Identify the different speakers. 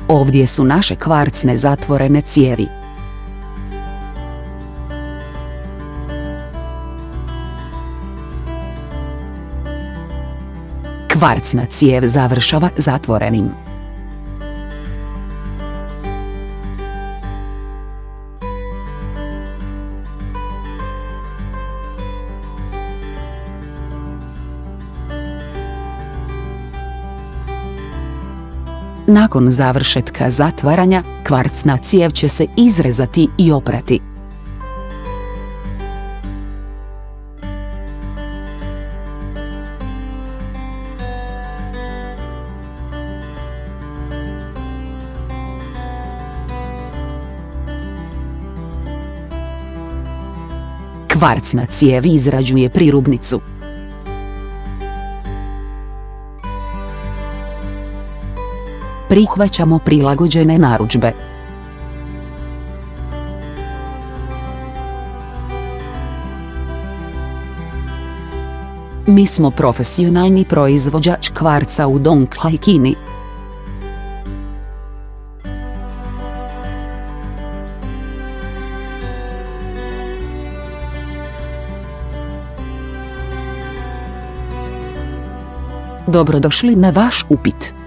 Speaker 1: Ovdje su naše kvarcne zatvorene cijevi. Kvarcna cijev završava zatvorenim. Nakon završetka zatvaranja, kvarcna cijev će se izrezati i oprati. Kvarcna cijev izrađuje prirubnicu. Prihvaćamo prilagođene narudžbe. Mi smo profesionalni proizvođač kvarca u Donghai, Kini. Dobrodošli na vaš upit.